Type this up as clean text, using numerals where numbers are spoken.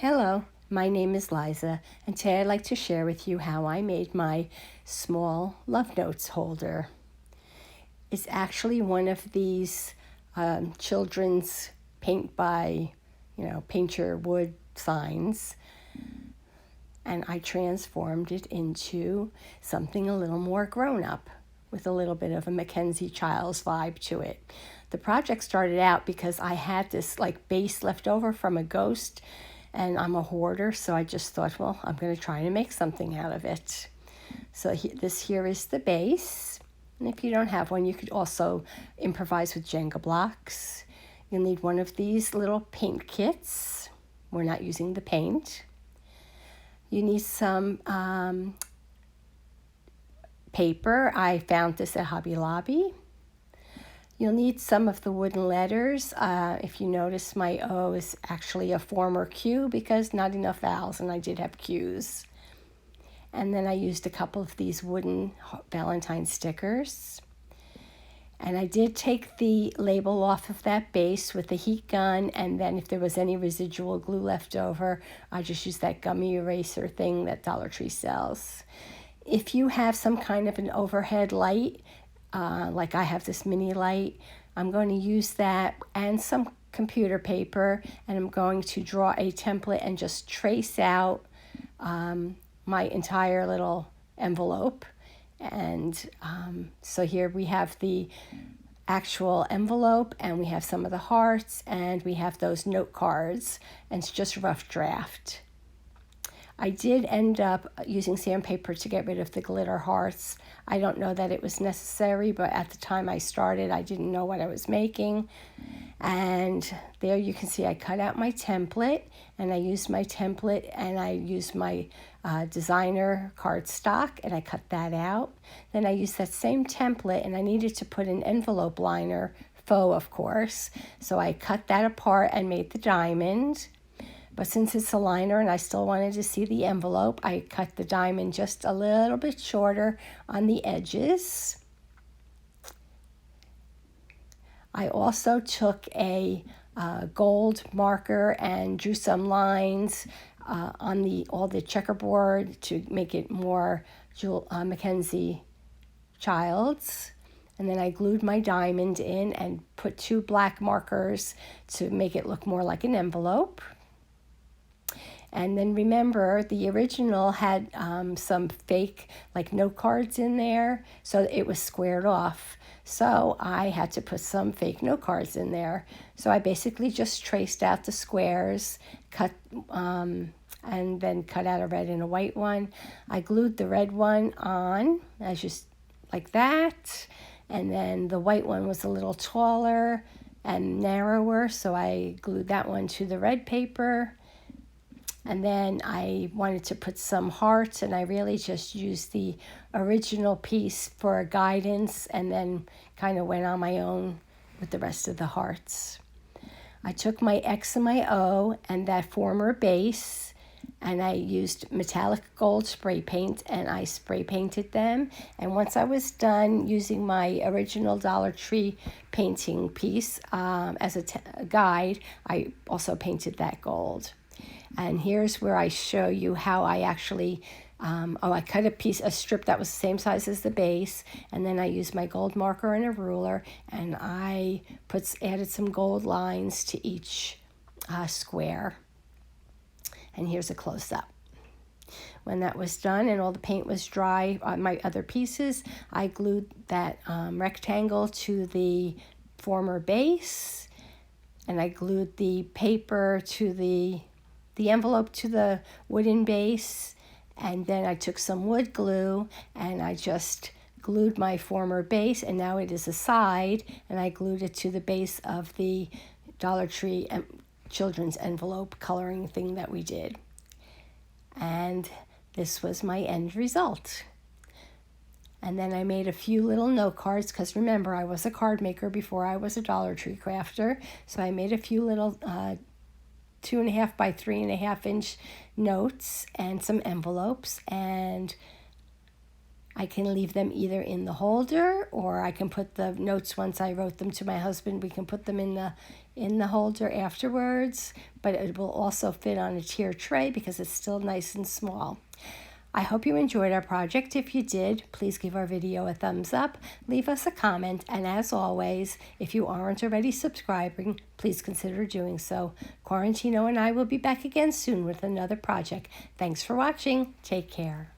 Hello, my name is Liza, and today I'd like to share with you how I made my small love notes holder. It's actually one of these children's paint by, paint your wood signs, and I transformed it into something a little more grown up with a little bit of a Mackenzie Childs vibe to it. The project started out because I had this base left over from a ghost, and I'm a hoarder, so I just thought, well, I'm going to try to make something out of it. So this here is the base, and if you don't have one, you could also improvise with Jenga blocks. You'll need one of these little paint kits. We're not using the paint. You need some paper. I found this at Hobby Lobby. You'll need some of the wooden letters. If you notice, my O is actually a former Q because not enough vowels, and I did have Qs. And then I used a couple of these wooden Valentine stickers. And I did take the label off of that base with the heat gun, and then if there was any residual glue left over, I just used that gummy eraser thing that DollarTree sells. If you have some kind of an overhead light, like I have this mini light, I'm going to use that and some computer paper, and I'm going to draw a template and just trace out my entire little envelope. And so here we have the actual envelope, and we have some of the hearts, and we have those note cards, and it's just rough draft. I did end up using sandpaper to get rid of the glitter hearts. I don't know that it was necessary, but at the time I started, I didn't know what I was making. And there you can see I cut out my template, and I used my template, and I used my designer cardstock, and I cut that out. Then I used that same template, and I needed to put an envelope liner, faux of course, so I cut that apart and made the diamond. But since it's a liner and I still wanted to see the envelope, I cut the diamond just a little bit shorter on the edges. I also took a gold marker and drew some lines on all the checkerboard to make it more Mackenzie Childs. And then I glued my diamond in and put 2 black markers to make it look more like an envelope. And then remember, the original had some fake note cards in there, so it was squared off. So I had to put some fake note cards in there. So I basically just traced out the squares, cut, and then cut out a red and a white one. I glued the red one on, like that, and then the white one was a little taller and narrower, so I glued that one to the red paper. And then I wanted to put some hearts, and I really just used the original piece for guidance and then kind of went on my own with the rest of the hearts. I took my X and my O and that former base, and I used metallic gold spray paint, and I spray painted them. And once I was done using my original DollarTree painting piece as a guide, I also painted that gold. And here's where I show you how I actually, I cut a strip that was the same size as the base, and then I used my gold marker and a ruler, and I added some gold lines to each square. And here's a close-up. When that was done and all the paint was dry on my other pieces, I glued that rectangle to the former base, and I glued the paper to the envelope to the wooden base, and then I took some wood glue and I just glued my former base, and now it is a side, and I glued it to the base of the DollarTree children's envelope coloring thing that we did. And this was my end result. And then I made a few little note cards, because remember, I was a card maker before I was a DollarTree crafter, so I made a few little 2.5 by 3.5 inch notes and some envelopes, and I can leave them either in the holder, or I can put the notes, once I wrote them to my husband, we can put them in the holder afterwards, but it will also fit on a tier tray because it's still nice and small. I hope you enjoyed our project. If you did, please give our video a thumbs up, leave us a comment, and as always, if you aren't already subscribing, please consider doing so. Quarantino and I will be back again soon with another project. Thanks for watching. Take care.